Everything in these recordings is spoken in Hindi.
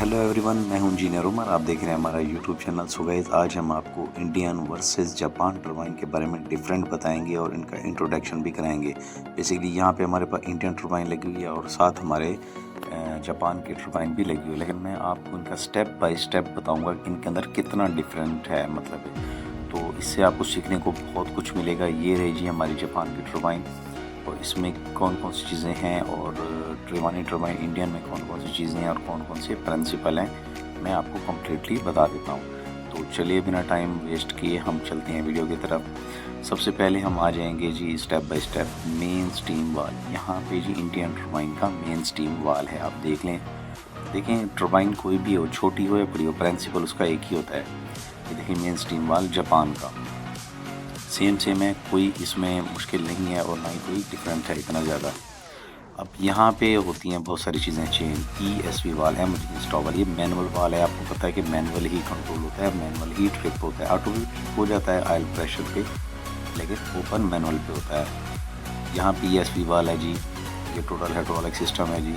हेलो एवरीवन, मैं हूं इंजीनियर उमर। आप देख रहे हैं हमारा यूट्यूब चैनल। सो गाइस, आज हम आपको इंडियन वर्सेस जापान टरबाइन के बारे में डिफरेंट बताएंगे और इनका इंट्रोडक्शन भी कराएंगे। बेसिकली यहाँ पे हमारे पास इंडियन टरबाइन लगी हुई है और साथ हमारे जापान की टरबाइन भी लगी हुई है, लेकिन मैं आपको इनका स्टेप बाय स्टेप बताऊँगा कि इनके अंदर कितना डिफरेंट है। मतलब तो इससे आपको सीखने को बहुत कुछ मिलेगा। ये रही जी हमारी जापान की टरबाइन, और इसमें कौन कौन सी चीज़ें हैं और ट्रिवानी टरबाइन इंडियन में कौन कौन सी चीज़ें हैं और कौन कौन से प्रिंसिपल हैं, मैं आपको कम्प्लीटली बता देता हूँ। तो चलिए बिना टाइम वेस्ट किए हम चलते हैं वीडियो की तरफ। सबसे पहले हम आ जाएंगे जी step by step main steam valve. यहाँ पे जी इंडियन टरबाइन का मेन स्टीम वाल है, आप देख लें। देखें, टरबाइन कोई भी हो, छोटी हो या बड़ी हो, प्रिंसिपल उसका एक ही होता है। ये देखिए मेन स्टीम वाल जापान का सेम है, कोई इसमें मुश्किल नहीं है और ना ही कोई डिफरेंट है इतना ज़्यादा। अब यहाँ पे होती हैं बहुत सारी चीज़ें चेंज। ESP वाल है, स्टॉप वाल, ये मैनुअल वाल है। आपको पता है कि मैनुअल ही कंट्रोल होता है, मैनुअल ही ट्रिप होता है। ऑटोमेटिक हो जाता है ऑयल प्रेशर पे, लेकिन ओपन मैनुअल पे होता है। यहाँ पे ESP वाल है जी, ये टोटल हाइड्रोलिक सिस्टम है जी,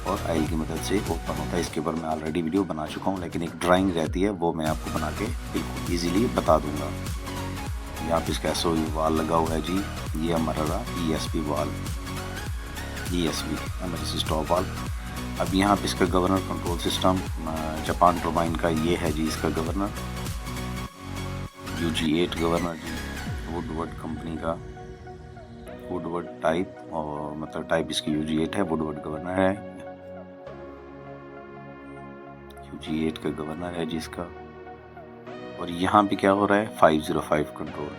और ऑयल की मदद से ओपन होता है। इसके ऊपर मैं ऑलरेडी वीडियो बना चुका हूँ, लेकिन एक ड्राइंग रहती है, वो मैं आपको बना के बिल्कुल ईजीली बता दूँगा। यहाँ पे इसका SOE वाल लगा हुआ है जी, ये हमारा रहा ESP वाल, ESP इमरजेंसी स्टॉप वाल। अब यहाँ पे इसका governor control system Japan turbine का ये है जी, इसका गवर्नर UG8 गवर्नर जी, वुडवर्ड कंपनी का, वुडवर्ड टाइप, और मतलब टाइप इसकी UG8 है, वुडवर्ड गवर्नर है, UG8 का गवर्नर है जी इसका। और यहाँ पे क्या हो रहा है, 505 कंट्रोल।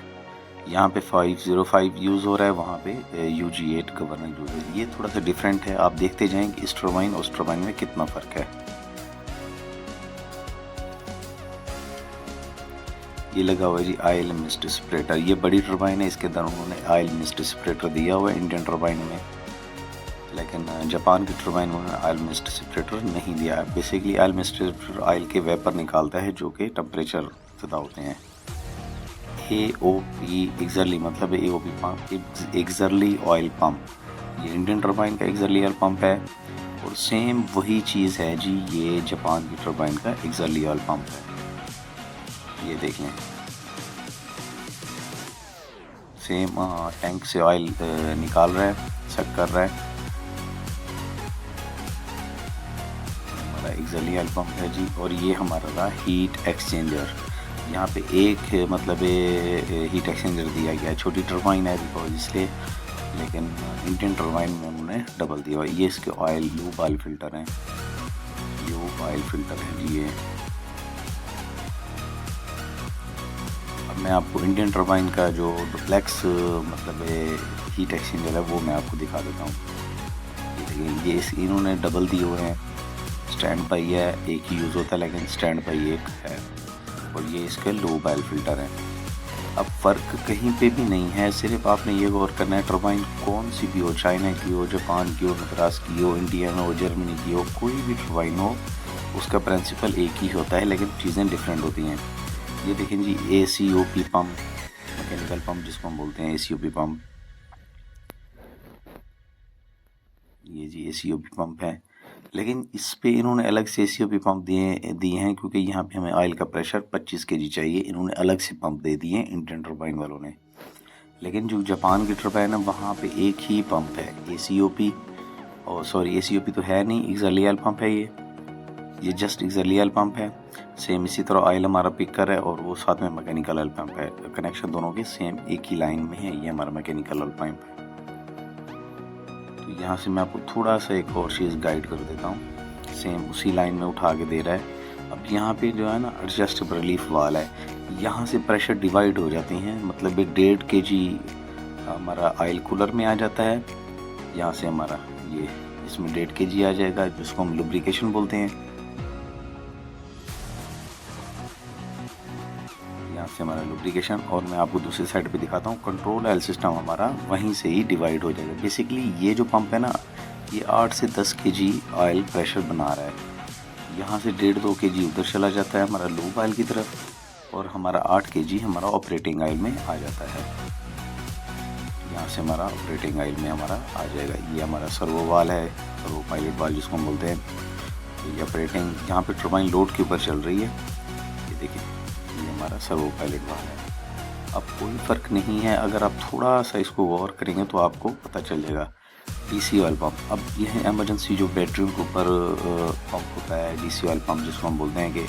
यहाँ पे 505 यूज़ हो रहा है, वहाँ पे UG8 गवर्नर यूज़ है। ये थोड़ा सा डिफरेंट है, आप देखते जाएंगे इस टरबाइन और उस टरबाइन में कितना फ़र्क है। ये लगा हुआ है जी ऑयल मिस्ट सेपरेटर। ये बड़ी टरबाइन है, इसके अंदर उन्होंने ऑयल मिस्ट सेपरेटर दिया हुआ है इंडियन टरबाइन में, लेकिन जापान की टरबाइन में ऑयल मिस्ट सेपरेटर नहीं दिया है। Basically oil mist separator oil के वेपर निकालता है जो कि टेम्परेचर ज़्यादा होते हैं। AOP एक्सरली मतलब AOP पंप, एक्सरली ऑयल पंप। ये इंडियन टरबाइन का एक्सरली ऑयल पंप है, और सेम वही चीज़ है जी, ये जापान की टरबाइन का एक्सरली ऑयल पंप है। ये देख लें, सेम टैंक से ऑयल निकाल रहा है, सक कर रहा है। हमारा एक्सरली ऑयल पंप है जी, और ये हमारा रहा हीट एक्सचेंजर। यहाँ पे एक मतलब हीट एक्सचेंजर दिया गया है। छोटी टरबाइन है बिकॉज इसलिए, लेकिन इंडियन टरबाइन में उन्होंने डबल दिया हुआ है। ये इसके ऑयल लूब ऑयल फिल्टर हैं, लूब ऑयल फिल्टर है जी ये। अब मैं आपको इंडियन टरबाइन का जो डुप्लेक्स मतलब हीट एक्सचेंजर है वो मैं आपको दिखा देता हूँ। ये देखिए, ये इन्होंने डबल दिए हुए हैं। स्टैंड बाई है, एक ही यूज़ होता है, लेकिन स्टैंड बाई एक है, और ये इसके लूब ऑयल फिल्टर है। अब फ़र्क कहीं पे भी नहीं है, सिर्फ आपने ये गौर करना है टरबाइन कौन सी भी हो, चाइना की हो, जापान की हो, मद्रास की हो, इंडियन हो, जर्मनी की हो, कोई भी टरबाइन हो, उसका प्रिंसिपल एक ही होता है, लेकिन चीज़ें डिफरेंट होती हैं। ये देखें जी ACOP पंप, मैकेनिकल पंप जिसको हम बोलते हैं ACOP पंप, ये जी ACOP पंप है। लेकिन इस पे इन्होंने अलग से ACOP पंप दिए हैं, क्योंकि यहाँ पे हमें ऑयल का प्रेशर 25 kg चाहिए। इन्होंने अलग से पंप दे दिए हैं इंडियन टरबाइन वालों ने। लेकिन जो जापान की टरबाइन है वहाँ पे एक ही पंप है, ACOP, और सॉरी ACOP तो है नहीं, एक्सरली ऑयल पंप है ये जस्ट एक्सरली ऑयल पंप है। सेम इसी तरह ऑयल हमारा पिकर है, और वो साथ में मैकेनिकल ऑयल पंप है। कनेक्शन दोनों के सेम एक ही लाइन में है। ये हमारा मैकेनिकल ऑयल पंप है। यहाँ से मैं आपको थोड़ा सा एक और चीज़ गाइड कर देता हूँ, सेम उसी लाइन में उठा के दे रहा है। अब यहाँ पे जो है ना एडजस्टेबल रिलीफ वाल है, यहाँ से प्रेशर डिवाइड हो जाते हैं। मतलब 1.5 kg हमारा ऑयल कूलर में आ जाता है, यहाँ से हमारा ये इसमें 1.5 kg आ जाएगा, जिसको हम लुब्रिकेशन बोलते हैं। यहाँ से हमारा लुब्रिकेशन, और मैं आपको दूसरी साइड पे दिखाता हूँ, कंट्रोल ऑयल सिस्टम हमारा वहीं से ही डिवाइड हो जाएगा। बेसिकली ये जो पंप है ना, ये 8 से 10 kg ऑयल प्रेशर बना रहा है। यहाँ से 1.5-2 kg उधर चला जाता है हमारा लूब ऑयल की तरफ, और हमारा 8 kg हमारा ऑपरेटिंग ऑयल में आ जाता है। यहाँ से हमारा ऑपरेटिंग ऑयल में हमारा आ जाएगा। ये हमारा सर्वो वाल है, सर्वो पायलट वाल जिसको हम बोलते हैं। ये ऑपरेटिंग यहाँ पे टर्बाइन लोड के ऊपर चल रही है। ये देखिए ये हमारा सर्वो पायलट वाल्व है। अब कोई फ़र्क नहीं है, अगर आप थोड़ा सा इसको गौर करेंगे तो आपको पता चल जाएगा। डीसी ऑयल पंप, अब यह इमरजेंसी जो बैटरियों के ऊपर पंप होता है, डीसी ऑयल पंप जिसको हम बोलते हैं कि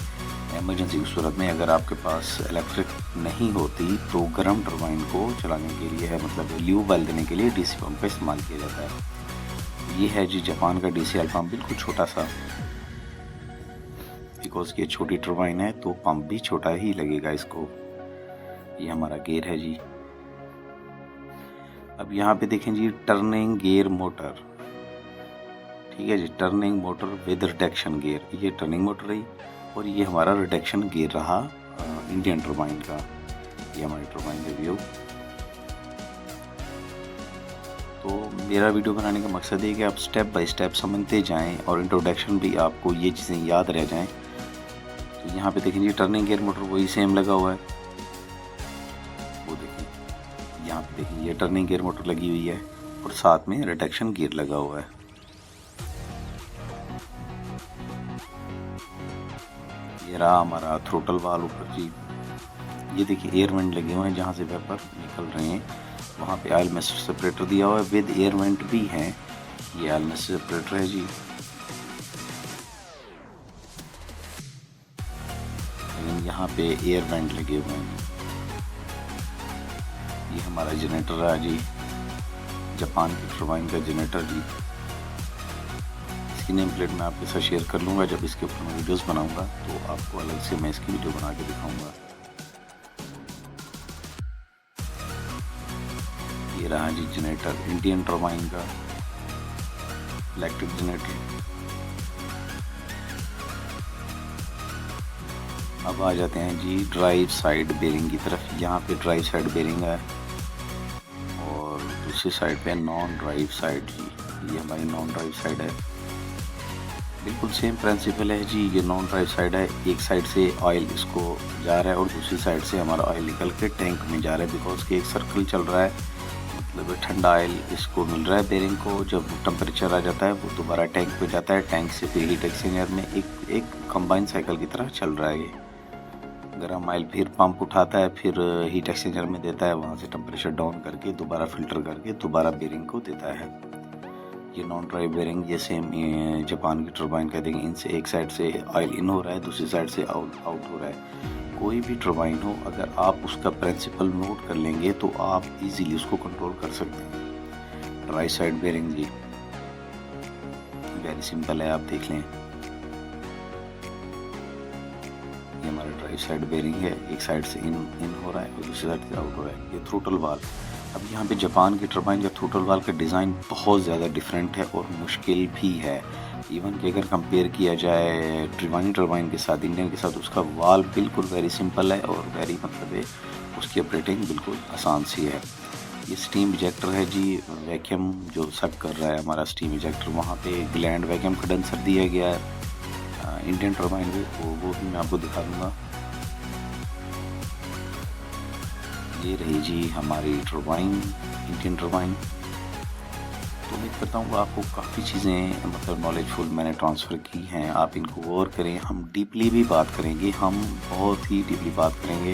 इमरजेंसी की सूरत में अगर आपके पास इलेक्ट्रिक नहीं होती तो गर्म टरबाइन को चलाने के लिए है, मतलब ल्यूब ऑयल देने के लिए डीसी पंप का इस्तेमाल किया जाता है। ये है जी जापान का डीसी ऑयल पंप, बिल्कुल छोटा सा, बिकॉज ये छोटी टरबाइन है तो पंप भी छोटा ही लगेगा इसको। ये हमारा गेयर है जी। अब यहाँ पे देखें जी टर्निंग गियर मोटर, ठीक है जी, turning motor with reduction gear. ये टर्निंग मोटर रही और ये हमारा रिडक्शन गियर रहा इंडियन टरबाइन का। ये हमारी टरबाइन का व्यू। तो मेरा वीडियो बनाने का मकसद है कि आप स्टेप बाय स्टेप समझते जाएं और इंट्रोडक्शन भी आपको ये चीज़ें याद रह जाएं। तो यहाँ पे देखें जी टर्निंग गियर मोटर वही सेम लगा हुआ है, वो देखिए यहाँ पे देखिए ये टर्निंग गियर मोटर लगी हुई है और साथ में रिडक्शन गियर लगा हुआ है। ये रहा हमारा थ्रोटल वाल्व ऊपर जी। ये देखिए एयर वेंट लगे हुए हैं जहाँ से वेपर निकल रहे हैं, वहाँ पे ऑयल मिक्सर सेपरेटर दिया हुआ है, विद एयर वेंट भी है। ये ऑयल मिक्सर सेपरेटर है जी। यहाँ पे एयर वेंट लगे हुए हैं। ये हमारा जनरेटर है जी, जापान की टरबाइन का जनरेटर जी। इसकी नेम प्लेट मैं आपके साथ शेयर कर लूँगा, जब इसके ऊपर मैं वीडियोस बनाऊँगा तो आपको अलग से मैं इसकी वीडियो बना के दिखाऊँगा। ये रहा जी जनरेटर इंडियन टरबाइन का इलेक्ट्रिक जनरेटर। अब आ जाते हैं जी ड्राइव साइड बेरिंग की तरफ। यहाँ पे ड्राइव साइड बेरिंग है और दूसरी साइड पे नॉन ड्राइव साइड जी। ये हमारी नॉन ड्राइव साइड है, बिल्कुल सेम प्रिंसिपल है जी। ये नॉन ड्राइव साइड है, एक साइड से ऑयल इसको जा रहा है और दूसरी साइड से हमारा ऑयल निकल के टैंक में जा रहा है, बिकॉज कि एक सर्कल चल रहा है, मतलब ठंडा ऑयल इसको मिल रहा है बेरिंग को। जब टेम्परेचर आ जाता है वो दोबारा टैंक पे जाता है, टैंक से फिर हीट एक्सचेंजर में एक कंबाइन साइकिल की तरह चल रहा है। ये गर्म ऑयल फिर पंप उठाता है, फिर हीट एक्सचेंजर में देता है, वहाँ से टेम्परेचर डाउन करके दोबारा फिल्टर करके दोबारा बेरिंग को देता है। ये नॉन ड्राइव बेरिंग ये सेम जापान की टरबाइन का देंगे, इनसे एक साइड से ऑयल इन हो रहा है, दूसरी साइड से आउट हो रहा है। कोई भी टरबाइन हो, अगर आप उसका प्रिंसिपल नोट कर लेंगे तो आप इजीली उसको कंट्रोल कर सकते हैं। राइट साइड बेरिंग जी वेरी सिंपल है, आप देख लें। ये हमारा ड्राइव साइड बेरिंग है, एक साइड से इन हो रहा है और दूसरी साइड से आउट हो रहा है। ये थ्रोटल वाल्व। अब यहाँ पे जापान की टरबाइन का थ्रोटल वाल्व का डिज़ाइन बहुत ज़्यादा डिफरेंट है और मुश्किल भी है। इवन कि अगर कंपेयर किया जाए ट्रिवानी टरबाइन के साथ, इंडियन के साथ, उसका वाल्व बिल्कुल वेरी सिंपल है और वेरी मतलब है उसकी ऑपरेटिंग बिल्कुल आसान सी है। ये स्टीम इजेक्टर है जी, वैक्यूम जो सक कर रहा है हमारा स्टीम इजेक्टर, वहाँ पे ग्लैंड वैक्यूम कंडेंसर दिया गया है। इंडियन टरबाइन में वो भी मैं आपको दिखा दूँगा। ये रही जी हमारी टरबाइन, इंडियन टरबाइन। तो उम्मीद करता हूँ आपको काफ़ी चीज़ें मतलब नॉलेजफुल मैंने ट्रांसफ़र की हैं, आप इनको गौर करें। हम डीपली भी बात करेंगे, हम बहुत ही डीपली बात करेंगे,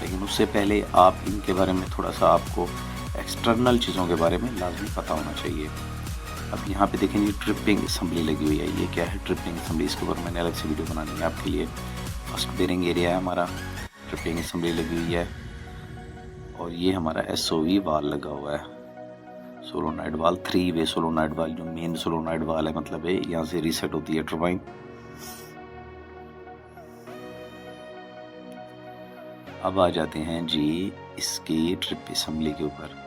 लेकिन उससे पहले आप इनके बारे में थोड़ा सा आपको एक्सटर्नल चीज़ों के बारे में लाजमी पता होना चाहिए। अब यहाँ पे देखें ये ट्रिपिंग असम्बली लगी हुई है। ये क्या है ट्रिपिंग असम्बली, इसके ऊपर मैंने अलग से वीडियो बनानी है आपके लिए। फर्स्ट बेरिंग एरिया है हमारा, ट्रिपिंग असम्बली लगी हुई है और ये हमारा SOV वाल लगा हुआ है, सोलोनाइड वाल, 3 वे सोलोनाइड वाल, जो मेन सोलोनाइड वाल है, मतलब है यहाँ से रीसेट होती है टरबाइन। अब आ जाते हैं जी इसकी ट्रिप असम्बली के ऊपर।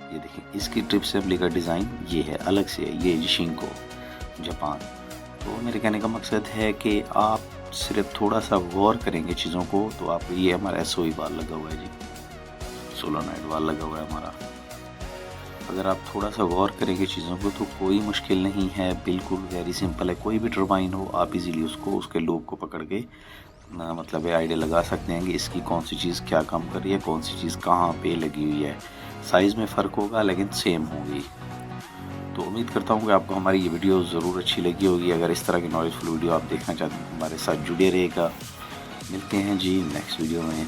ये देखिए इसकी ट्रिप असम्बली का डिज़ाइन ये है, अलग से है। ये शिंको जापान। तो मेरे कहने का मकसद है कि आप सिर्फ थोड़ा सा गौर करेंगे चीज़ों को तो आप, ये हमारा SOV वाल लगा हुआ है जी, सोलोनाइड वाल लगा हुआ है हमारा। अगर आप थोड़ा सा गौर करेंगे चीज़ों को तो कोई मुश्किल नहीं है, बिल्कुल वेरी सिंपल है। कोई भी टरबाइन हो आप इजीली उसको उसके लूप को पकड़ के मतलब आइडिया लगा सकते हैं कि इसकी कौन सी चीज़ क्या काम कर रही है, कौन सी चीज़ कहाँ पे लगी हुई है। साइज़ में फ़र्क होगा लेकिन सेम होगी। तो उम्मीद करता हूँ कि आपको हमारी ये वीडियो ज़रूर अच्छी लगी होगी। अगर इस तरह की नॉलेजफुल वीडियो आप देखना चाहते हैं हमारे साथ जुड़े रहिएगा। मिलते हैं जी नेक्स्ट वीडियो में।